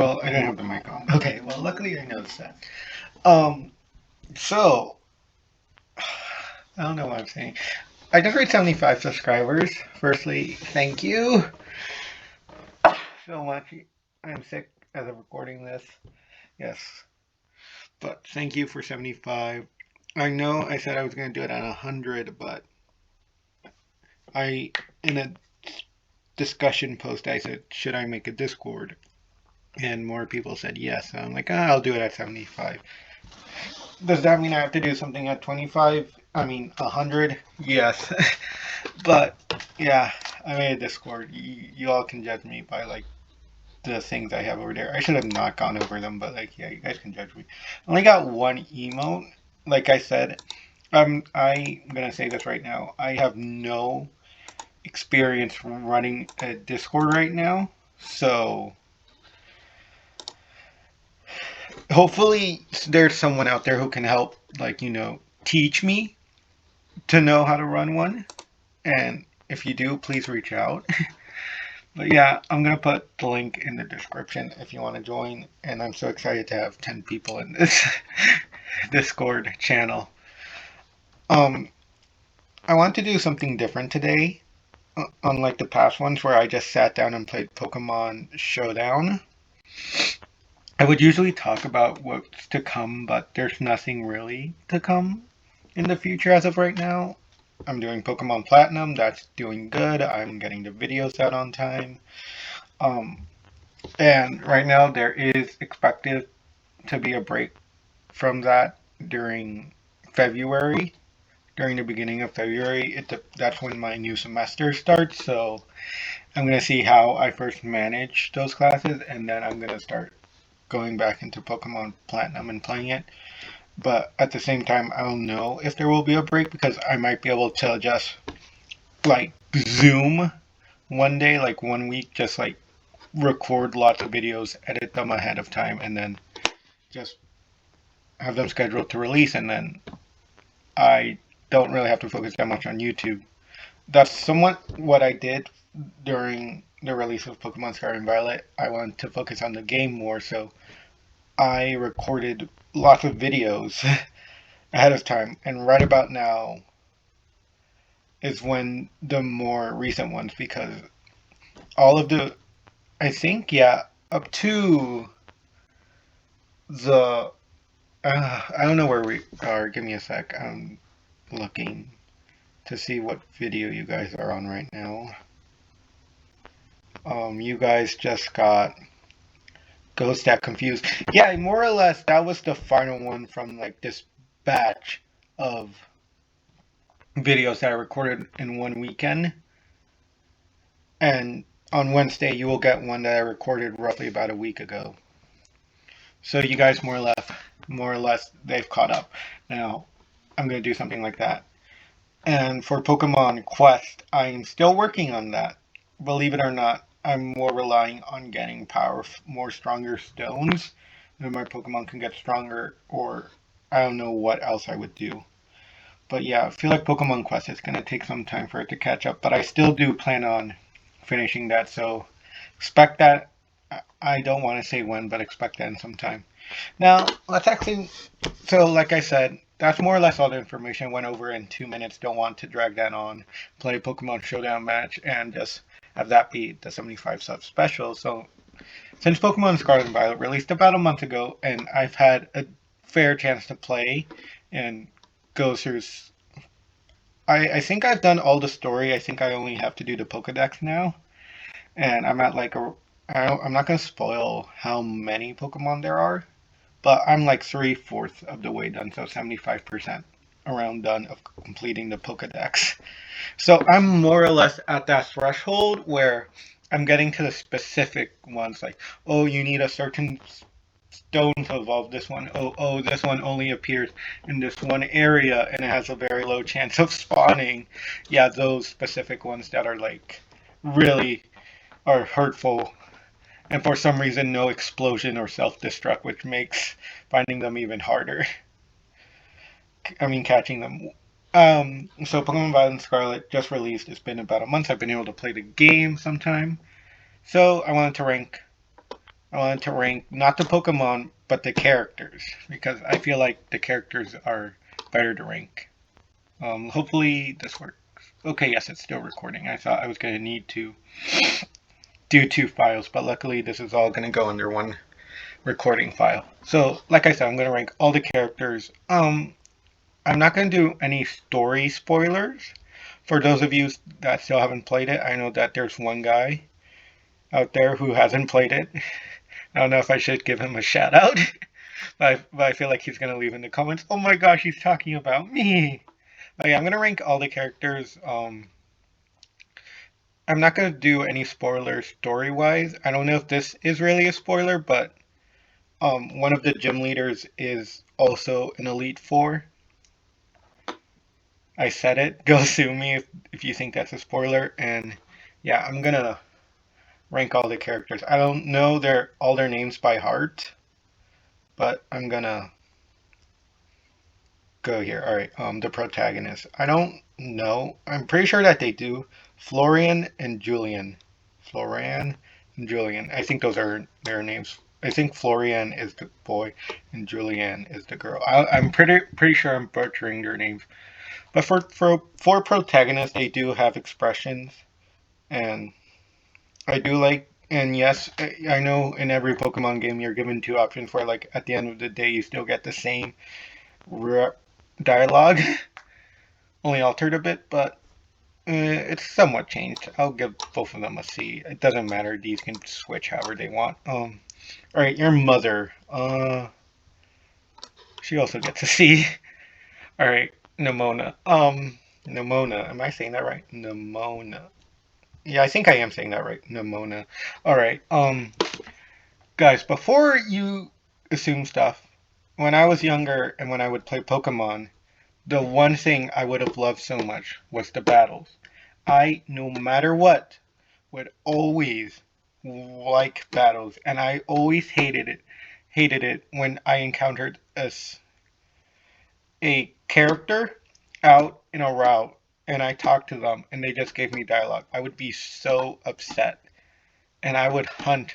Well, I didn't have the mic on. Okay, well, luckily I noticed that. Um, so, I don't know what I'm saying. I just reached 75 subscribers. Firstly, thank you so much. I'm sick as of recording this. Yes, but thank you for 75. I know I said I was going to do it at 100, but in a discussion post, I said, should I make a Discord? And more people said yes. So I'm like, I'll do it at 75. Does that mean I have to do something at 25? I mean, 100? Yes. But, yeah, I made a Discord. You all can judge me by, like, the things I have over there. I should have not gone over them, but, like, yeah, you guys can judge me. I only got one emote. Like I said, I'm gonna say this right now. I have no experience running a Discord right now. So, hopefully there's someone out there who can help, like, teach me to know how to run one. And if you do, please reach out. But yeah, I'm gonna put the link in the description if you want to join. And I'm so excited to have 10 people in this Discord channel. I want to do something different today, unlike the past ones where I just sat down and played Pokemon Showdown. I would usually talk about what's to come, but there's nothing really to come in the future as of right now. I'm doing Pokemon Platinum, that's doing good. I'm getting the videos out on time. And right now there is expected to be a break from that during February. During the beginning of February, that's when my new semester starts. So I'm gonna see how I first manage those classes, and then I'm gonna start going back into Pokemon Platinum and playing it. But at the same time, I don't know if there will be a break because I might be able to just like Zoom one day, like 1 week, just like record lots of videos, edit them ahead of time, and then just have them scheduled to release. And then I don't really have to focus that much on YouTube. That's somewhat what I did during the release of Pokemon Scarlet and Violet. I wanted to focus on the game more, so I recorded lots of videos ahead of time. And right about now is when the more recent ones, because all of the, I think, yeah, up to the, I don't know where we are. Give me a sec. I'm looking to see what video you guys are on right now. You guys just got Ghost that Confused. Yeah, more or less, that was the final one from like this batch of videos that I recorded in one weekend. And on Wednesday, you will get one that I recorded roughly about a week ago. So you guys more or less, they've caught up. Now, I'm going to do something like that. And for Pokemon Quest, I'm still working on that. Believe it or not, I'm more relying on getting more stronger stones. Then my Pokemon can get stronger, or I don't know what else I would do. But yeah, I feel like Pokemon Quest is going to take some time for it to catch up. But I still do plan on finishing that, so expect that. I don't want to say when, but expect that in some time. Now, let's actually, so like I said, that's more or less all the information I went over in 2 minutes. Don't want to drag that on. Play a Pokemon Showdown match and just have that be the 75 sub special. So, since Pokemon Scarlet and Violet released about a month ago, and I've had a fair chance to play and go through, I think I've done all the story. I think I only have to do the Pokedex now. And I'm at like I'm not going to spoil how many Pokemon there are, but I'm like 3/4 of the way done, so 75% around done of completing the Pokedex. So I'm more or less at that threshold where I'm getting to the specific ones, like, oh, you need a certain stone to evolve this one. Oh, this one only appears in this one area and it has a very low chance of spawning. Yeah, those specific ones that are like really are hurtful, and for some reason no explosion or self-destruct, which makes finding them even harder. I mean, catching them. So Pokemon Violet Scarlet just released. It's been about a month. I've been able to play the game sometime. So I wanted to rank I wanted to rank not the Pokemon, but the characters, because I feel like the characters are better to rank. Hopefully this works. Okay, yes, it's still recording. I thought I was going to need to do two files, but luckily this is all going to go under one recording file. So, like I said, I'm going to rank all the characters. I'm not going to do any story spoilers. For those of you that still haven't played it, I know that there's one guy out there who hasn't played it. I don't know if I should give him a shout out, but I feel like he's going to leave in the comments, oh my gosh, he's talking about me. But yeah, I'm going to rank all the characters. I'm not going to do any spoilers story-wise. I don't know if this is really a spoiler, but one of the gym leaders is also an Elite Four. I said it. Go sue me if you think that's a spoiler. And yeah, I'm going to rank all the characters. I don't know all their names by heart, but I'm going to go here. All right, the protagonist. I don't know. I'm pretty sure that they do. Florian and Julian. Florian and Julian. I think those are their names. I think Florian is the boy and Julian is the girl. I'm pretty sure I'm butchering their names. But for protagonists, they do have expressions, and I do like. And yes, I know in every Pokemon game you're given two options where, like, at the end of the day, you still get the same dialogue, only altered a bit, but it's somewhat changed. I'll give both of them a C. It doesn't matter. These can switch however they want. All right, your mother. She also gets a C. All right, Nemona. Nemona. Am I saying that right? Nemona. Yeah, I think I am saying that right. Nemona. All right. Guys, before you assume stuff, when I was younger and when I would play Pokemon, the one thing I would have loved so much was the battles. I, no matter what, would always like battles, and I always hated it when I encountered a character out in a route and I talked to them and they just gave me dialogue. I would be so upset, and I would hunt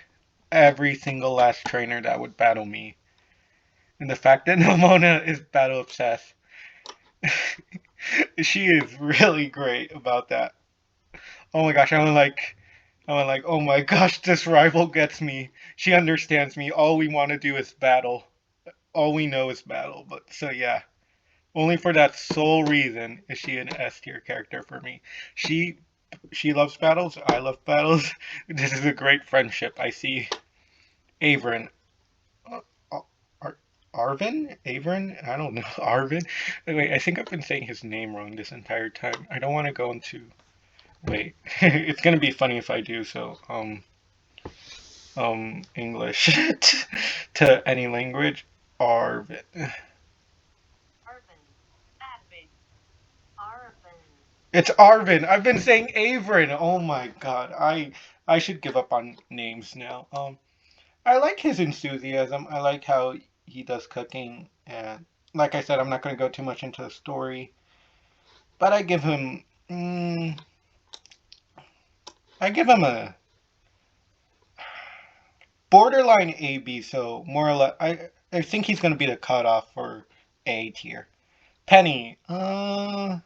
every single last trainer that would battle me. And the fact that Nomona is battle obsessed, she is really great about that. Oh my gosh, I'm like, oh my gosh, this rival gets me. She understands me. All we want to do is battle. All we know is battle. But so yeah, only for that sole reason is she an S tier character for me. She she loves battles. I love battles. This is a great friendship. I see Averin. Arvin? Avrin? I don't know. Arvin? Wait, I think I've been saying his name wrong this entire time. I don't want to go into. Wait, it's gonna be funny if I do so. English to any language. Arvin. It's Arvin. I've been saying Averin. Oh my god. I should give up on names now. I like his enthusiasm. I like how he does cooking, and like I said, I'm not going to go too much into the story, but I give him a borderline A B. So more or less, I think he's going to be the cutoff for A tier. Penny. I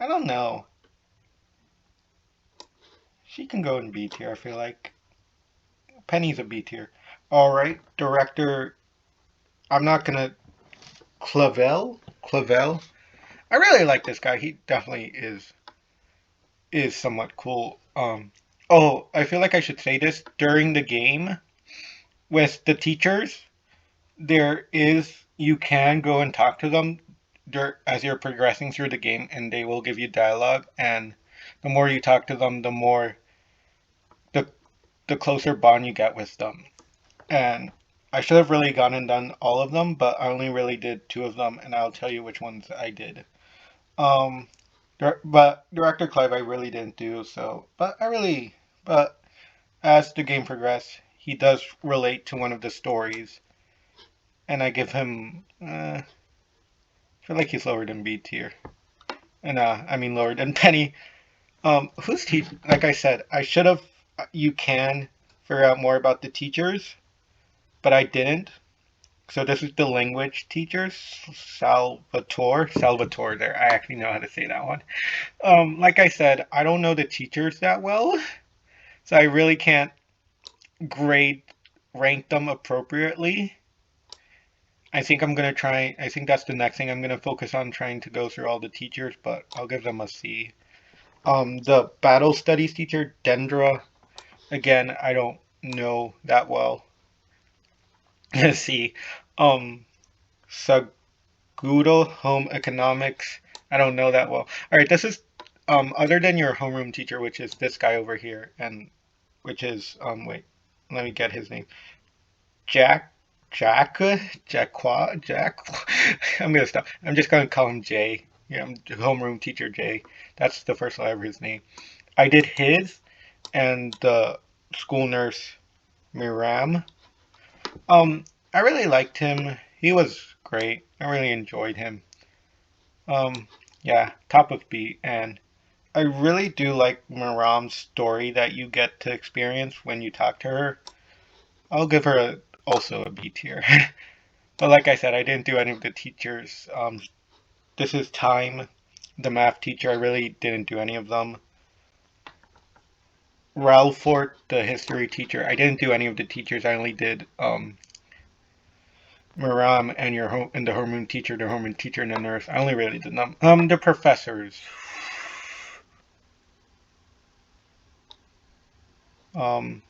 don't know. She can go in B tier. I feel like Penny's a B tier. All right, director. I'm not gonna Clavel. I really like this guy. He definitely is somewhat cool. Oh, I feel like I should say this during the game with the teachers. You can go and talk to them as you're progressing through the game, and they will give you dialogue. And the more you talk to them, the the closer bond you get with them. And I should have really gone and done all of them, but I only really did two of them, and I'll tell you which ones I did. Um, but Director Clive, I really didn't do so. But as the game progressed, he does relate to one of the stories, and I give him. I feel like he's lower than B tier, and I mean lower than Penny. Who's he? Like I said, I should have. You can figure out more about the teachers, but I didn't. So this is the language teacher, Salvatore there. I actually know how to say that one. Like I said, I don't know the teachers that well, so I really can't grade rank them appropriately. I think that's the next thing I'm gonna focus on, trying to go through all the teachers, but I'll give them a C. The battle studies teacher, Dendra, again, I don't know that well. C. Um, Sagudo, home economics, I don't know that well. Alright, this is, other than your homeroom teacher, which is this guy over here, and which is, wait, let me get his name. Jack, Jack. I'm gonna stop. I'm just gonna call him Jay. Yeah, I'm homeroom teacher Jay. That's the first letter of his name. I did his and the school nurse Miram. Um, I really liked him. He was great. I really enjoyed him. Um, yeah, top of B. And I really do like Miram's story that you get to experience when you talk to her. I'll give her also a B tier. But like I said, I didn't do any of the teachers. This is Time, the math teacher. I really didn't do any of them. Ralfort, the history teacher. I didn't do any of the teachers. I only did Miram and and the homeroom teacher, and the nurse. I only really did them. The professors. Um,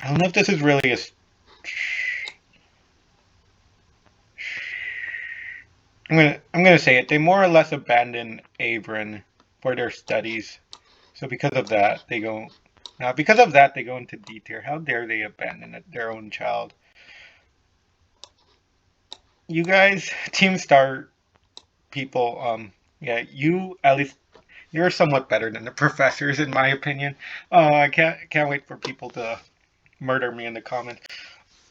I don't know if this is really a. I'm gonna say it. They more or less abandon Avron for their studies. So because of that, they go. Now, because of that, they go into D tier. How dare they abandon their own child? You guys, Team Star people, yeah, you at least you're somewhat better than the professors, in my opinion. I can't wait for people to murder me in the comments.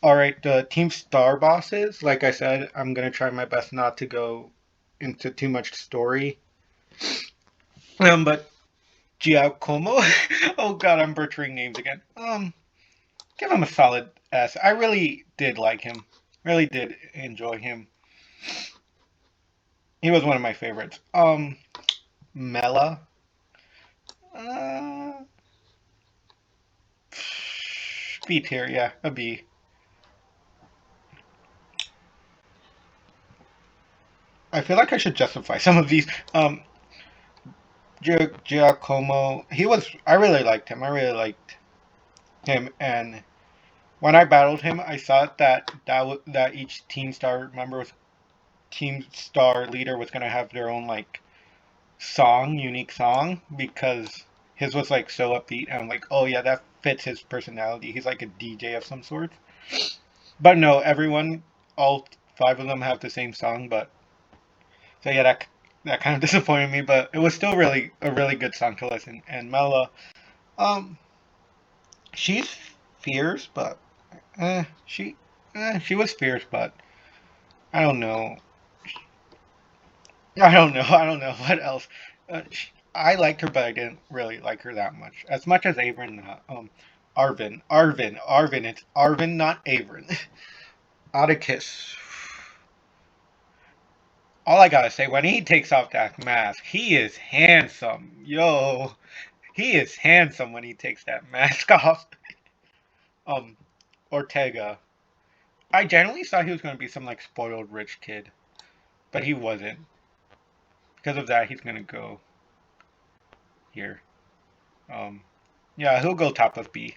All right, the Team Star bosses. Like I said, I'm gonna try my best not to go into too much story. But Giacomo, oh god, I'm butchering names again. Give him a solid S. I really did like him. Really did enjoy him. He was one of my favorites. Mela. Uh, B tier, yeah, a B. I feel like I should justify some of these. Giacomo, I really liked him. I really liked him, and when I battled him, I thought that each Team Star leader was gonna have their own like unique song, because his was like so upbeat, and I'm like, oh yeah, that fits his personality. He's like a DJ of some sort. But no, all five of them have the same song. But so yeah, that kind of disappointed me. But it was still really a really good song to listen. And Mela, um, she's fierce, but uh, she she was fierce, but I don't know. I don't know. I don't know what else. I liked her, but I didn't really like her that much. As much as Avon, Arvin. It's Arvin, not Avon. Atticus. All I gotta say, when he takes off that mask, he is handsome. Yo, he is handsome when he takes that mask off. Um, Ortega. I generally thought he was gonna be some like spoiled rich kid, but he wasn't. Because of that, he's gonna go here. Um, yeah, he'll go top of B.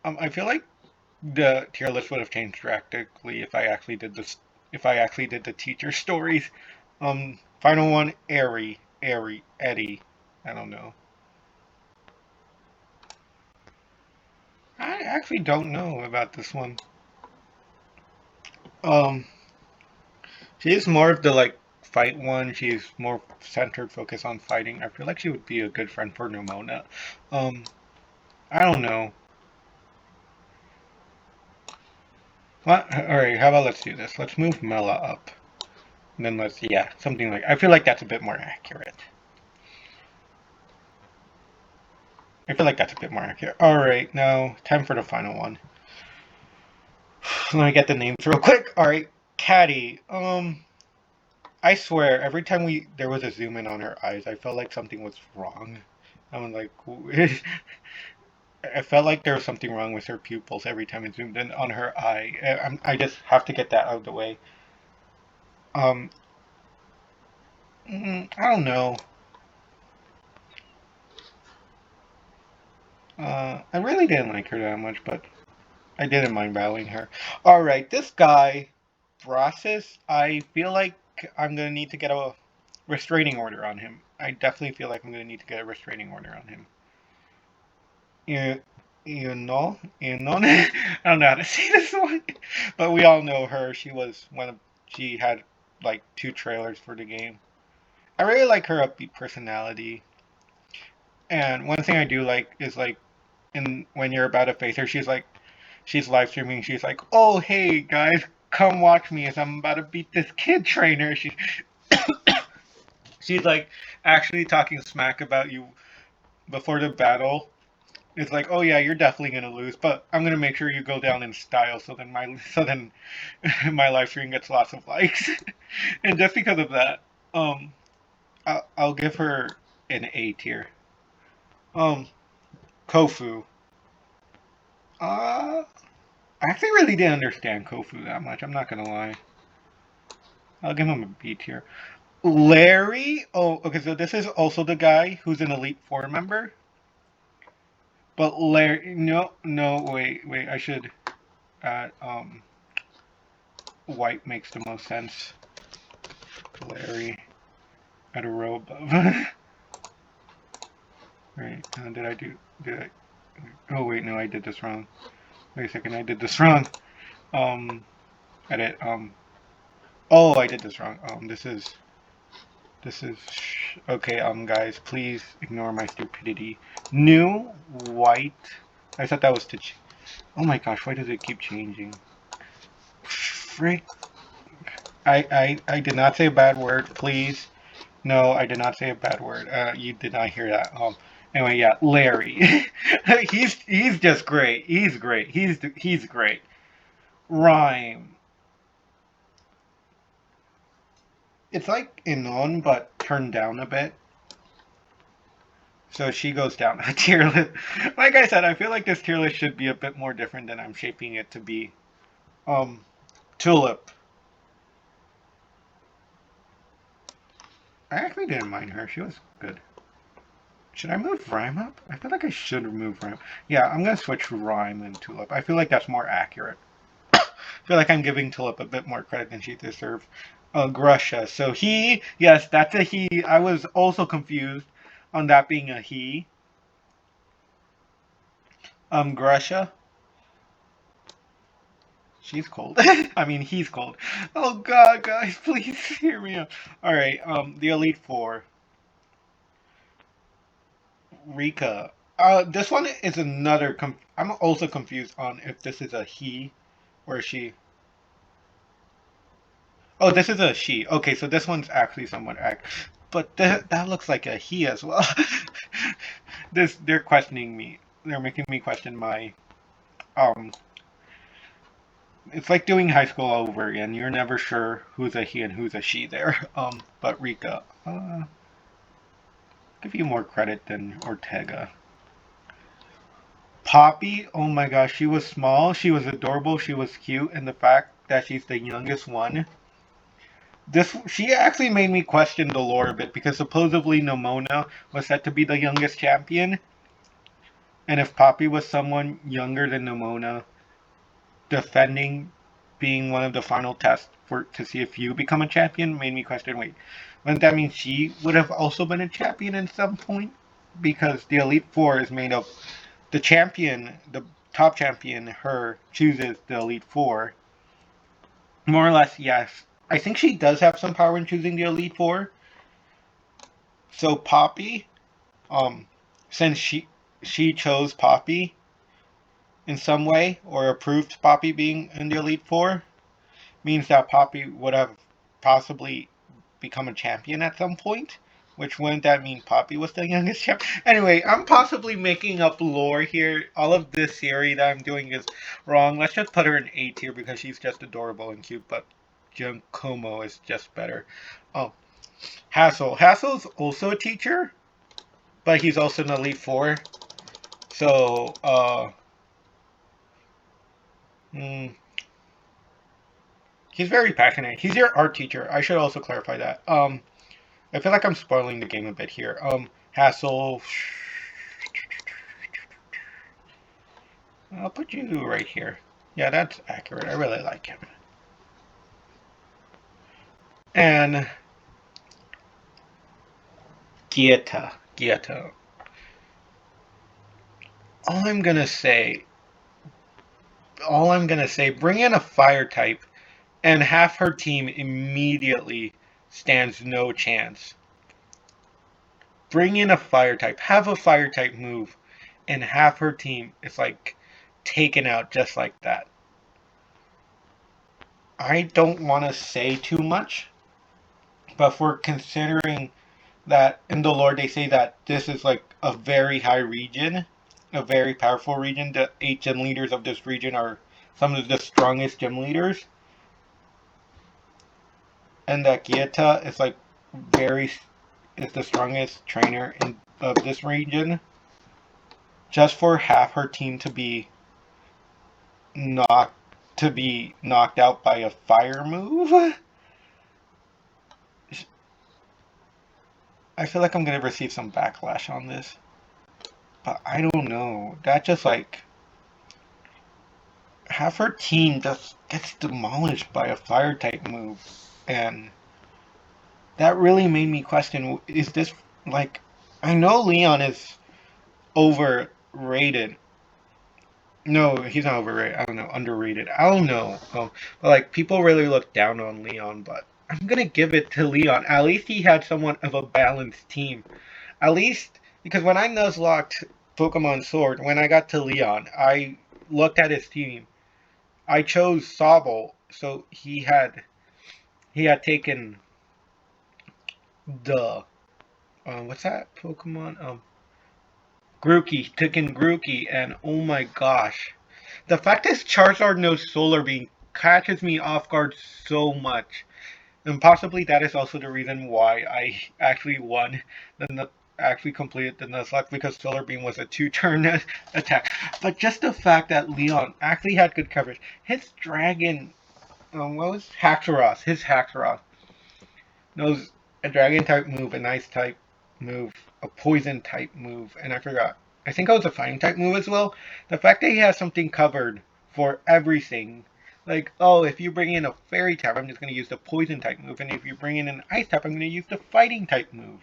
I feel like the tier list would have changed drastically if I actually did this. If I actually did the teacher stories. Final one, Eddie. I don't know. I actually don't know about this one. Um, she's more of the like fight one. She's more centered, focused on fighting. I feel like she would be a good friend for Nimona. Um, I don't know. What? All right, how about let's do this? Let's move Mela up, and then yeah, something like. I feel like that's a bit more accurate. I feel like that's a bit more accurate. Alright, now, time for the final one. Let me get the names real quick. Alright, Caddy. I swear, every time there was a zoom in on her eyes, I felt like something was wrong. I'm like, I felt like there was something wrong with her pupils every time it zoomed in on her eye. I just have to get that out of the way. Um, I don't know. I really didn't like her that much, but I didn't mind battling her. Alright, this guy, Brassus, I feel like I'm gonna need to get a restraining order on him. I definitely feel like I'm gonna need to get a restraining order on him. You know, I don't know how to say this one, but we all know her. She had like 2 trailers for the game. I really like her upbeat personality, and one thing I do like is like in when you're about to face her, she's live streaming. She's like, "Oh hey guys, come watch me as I'm about to beat this kid trainer." She's like actually talking smack about you before the battle. It's like, oh yeah, you're definitely gonna lose, but I'm gonna make sure you go down in style, so then my live stream gets lots of likes, and just because of that, um, I'll give her an A tier. Um, Kofu. I actually really didn't understand Kofu that much. I'm not gonna lie. I'll give him a B tier. Larry. Oh, okay. So this is also the guy who's an Elite Four member. But Larry, no, wait. I should add white makes the most sense. Larry at a row above. Right, did I, oh wait, no, I did this wrong. Wait a second, I did this wrong. Edit, oh, I did this wrong. This is, okay, guys, please ignore my stupidity. New, white, I thought that was oh my gosh, why does it keep changing? Frick. I did not say a bad word, please. No, I did not say a bad word. You did not hear that. Anyway, yeah, Larry. he's just great. He's great. He's great. Rhyme. It's like Inon, but turned down a bit. So she goes down a tier list. Like I said, I feel like this tier list should be a bit more different than I'm shaping it to be. Tulip. I actually didn't mind her. She was good. Should I move Rhyme up? I feel like I should remove Rhyme. Yeah, I'm going to switch Rhyme and Tulip. I feel like that's more accurate. I feel like I'm giving Tulip a bit more credit than she deserves. Grusha. So he, yes, that's a he. I was also confused on that being a he. Grusha. She's cold. I mean, he's cold. Oh god, guys, please hear me out. Alright, the Elite Four. Rika. This one is another. I'm also confused on if this is a he or a she. Oh, this is a she. Okay, so this one's actually somewhat but that looks like a he as well. They're questioning me. They're making me question my um. It's like doing high school all over again. You're never sure who's a he and who's a she there. But Rika, give you more credit than Ortega. Poppy, oh my gosh, she was small, she was adorable, she was cute, and the fact that she's the youngest one. She actually made me question the lore a bit because supposedly Nomona was said to be the youngest champion, and if Poppy was someone younger than Nomona, defending being one of the final tests to see if you become a champion made me question. Wait, wouldn't that mean she would have also been a champion at some point? Because the Elite Four is made of the champion, the top champion, her chooses the Elite Four. More or less, yes. I think she does have some power in choosing the Elite Four. So Poppy, since she chose Poppy in some way or approved Poppy being in the Elite Four, means that Poppy would have possibly become a champion at some point. Which wouldn't that mean Poppy was the youngest champ? Anyway, I'm possibly making up lore here. All of this theory that I'm doing is wrong. Let's just put her in A tier because she's just adorable and cute, but Giacomo is just better. Oh, Hassel. Hassel's also a teacher, but he's also an Elite Four. So, he's very passionate. He's your art teacher. I should also clarify that. I feel like I'm spoiling the game a bit here. Hassel. I'll put you right here. Yeah, that's accurate. I really like him. And Gieta. All I'm gonna say, bring in a fire type, and half her team immediately stands no chance. Bring in a fire type, have a fire type move, and half her team is like taken out just like that. I don't want to say too much, but if we're considering that in the lore they say that this is like a very high region, a very powerful region, the 8 gym leaders of this region are some of the strongest gym leaders, and that Gieta is like is the strongest trainer of this region. Just for half her team to be knocked out by a fire move, I feel like I'm gonna receive some backlash on this, but I don't know. That just like half her team just gets demolished by a fire type move, and that really made me question: is this like? I know Leon is overrated. No, he's not overrated. I don't know, underrated. I don't know. But like people really look down on Leon, but I'm gonna give it to Leon. At least he had somewhat of a balanced team. At least because when I nuzlocked Pokemon Sword, when I got to Leon, I looked at his team. I chose Sobble, so he had taken the what's that Pokemon? Grookey, taken Grookey, and oh my gosh, the fact that Charizard knows Solar Beam catches me off guard so much, and possibly that is also the reason why I actually won actually completed the Nuzlocke, because Solar Beam was a 2-turn attack. But just the fact that Leon actually had good coverage, his Dragon, what was Haxorus? His Haxorus knows a Dragon type move, an Ice type move, a Poison type move, and I forgot. I think it was a Fighting type move as well. The fact that he has something covered for everything. Like, oh, if you bring in a Fairy type, I'm just going to use the Poison type move, and if you bring in an Ice type, I'm going to use the Fighting type move.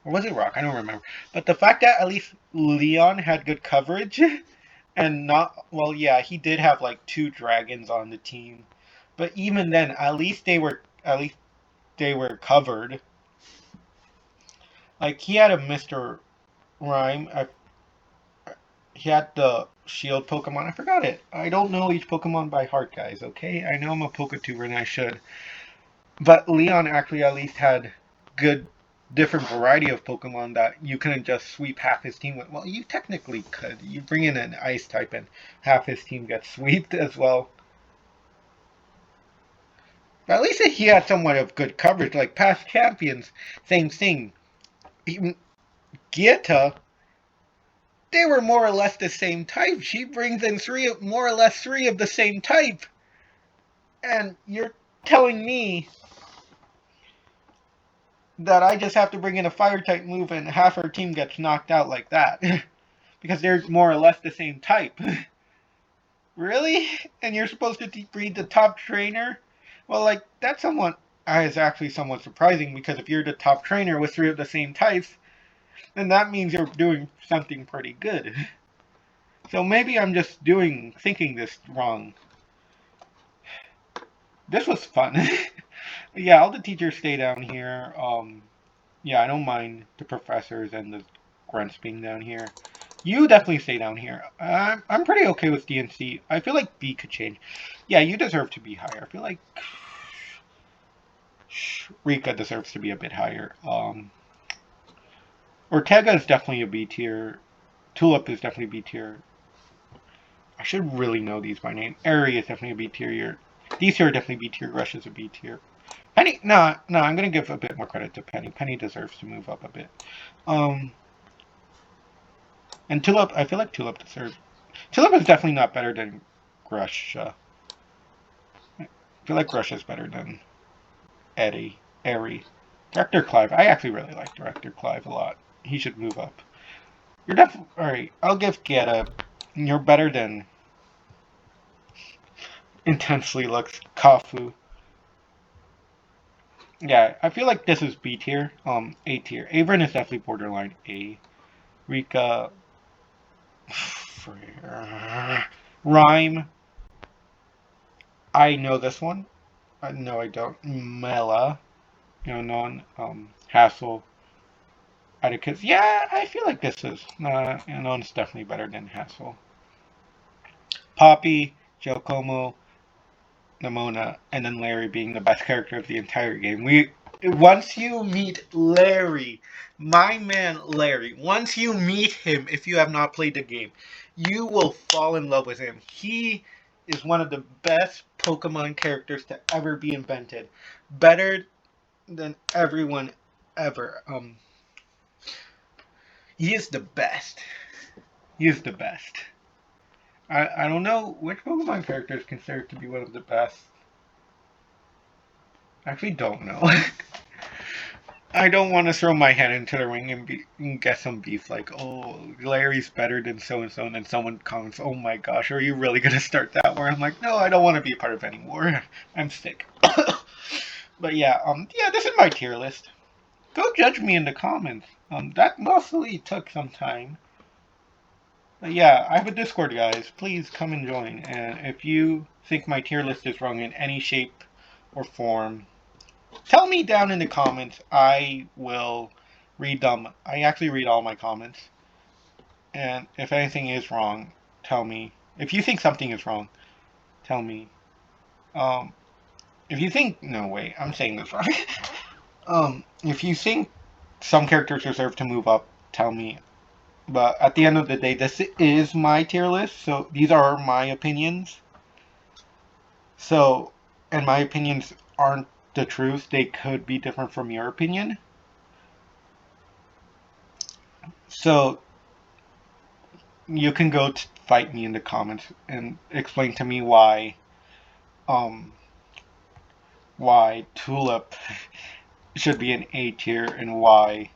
Or was it Rock? I don't remember. But the fact that at least Leon had good coverage, and not, well, yeah, he did have like 2 dragons on the team. But even then, at least they were covered. Like, he had a Mr. Rhyme. He had the shield Pokemon. I forgot it. I don't know each Pokemon by heart, guys, okay? I know I'm a Poketuber and I should. But Leon actually at least had good, different variety of Pokemon that you couldn't just sweep half his team with. Well, you technically could. You bring in an Ice type and half his team gets swept as well. But at least he had somewhat of good coverage. Like past champions, same thing. Even Gieta, they were more or less the same type. She brings in more or less three of the same type. And you're telling me that I just have to bring in a fire type move and half our team gets knocked out like that. Because they're more or less the same type. Really? And you're supposed to breed the top trainer? Well, like, that's is actually somewhat surprising, because if you're the top trainer with 3 of the same types, then that means you're doing something pretty good. So maybe I'm just thinking this wrong. This was fun. Yeah, all the teachers stay down here. Yeah, I don't mind the professors and the grunts being down here. You definitely stay down here. I'm pretty okay with DNC. I feel like B could change. Yeah, you deserve to be higher. I feel like Rika deserves to be a bit higher. Ortega is definitely a B tier. Tulip is definitely B tier. I should really know these by name. Airy is definitely a B tier. These two are definitely B tier. Rush is a B tier. Penny, no, I'm gonna give a bit more credit to Penny. Penny deserves to move up a bit. And Tulip, I feel like Tulip deserves. Tulip is definitely not better than Grush. I feel like Grush is better than Airy. Director Clive, I actually really like Director Clive a lot. He should move up. You're definitely alright. I'll give Gieta. You're better than Intensely Looks Kafu. Yeah, I feel like this is B tier. A tier. Avern is definitely borderline A. Rika. Rhyme. I know this one. No, I don't. Mela. Non. Hassel. Atticus. Yeah, I feel like this is. Non's definitely better than Hassel. Poppy. Giacomo. Nemona, and then Larry being the best character of the entire game. Once you meet Larry, my man Larry, once you meet him, if you have not played the game, you will fall in love with him. He is one of the best Pokemon characters to ever be invented. Better than everyone ever. He is the best. He is the best. I don't know which Pokemon character is considered to be one of the best. I actually don't know. I don't want to throw my head into the ring and get some beef like, oh, Larry's better than so and so, and then someone comments, oh my gosh, are you really gonna start that war? I'm like, no, I don't want to be a part of any war. I'm sick. But yeah, this is my tier list. Go judge me in the comments. That mostly took some time. But yeah, I have a Discord, guys. Please come and join. And if you think my tier list is wrong in any shape or form, tell me down in the comments. I will read them. I actually read all my comments. And if anything is wrong, tell me. If you think something is wrong, tell me. If you think... No, wait. I'm saying this wrong. If you think some characters deserve to move up, tell me. But at the end of the day, this is my tier list. So these are my opinions. So, and my opinions aren't the truth. They could be different from your opinion. So you can go fight me in the comments and explain to me why Tulip should be in A tier and why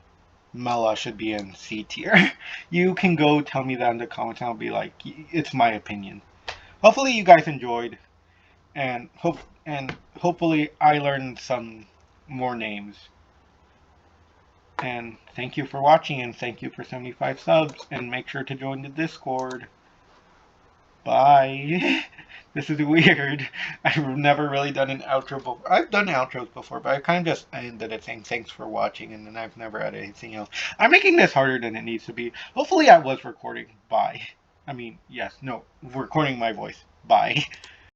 Mela should be in C tier. You can go tell me that in the comments and I'll be like, it's my opinion. Hopefully you guys enjoyed, and hopefully I learned some more names. And thank you for watching, and thank you for 75 subs, and make sure to join the Discord. Bye. This is weird. I've never really done an outro before. I've done outros before, but I kind of just ended it saying thanks for watching, and then I've never added anything else. I'm making this harder than it needs to be. Hopefully I was recording. Bye. I mean, yes, no, recording my voice. Bye.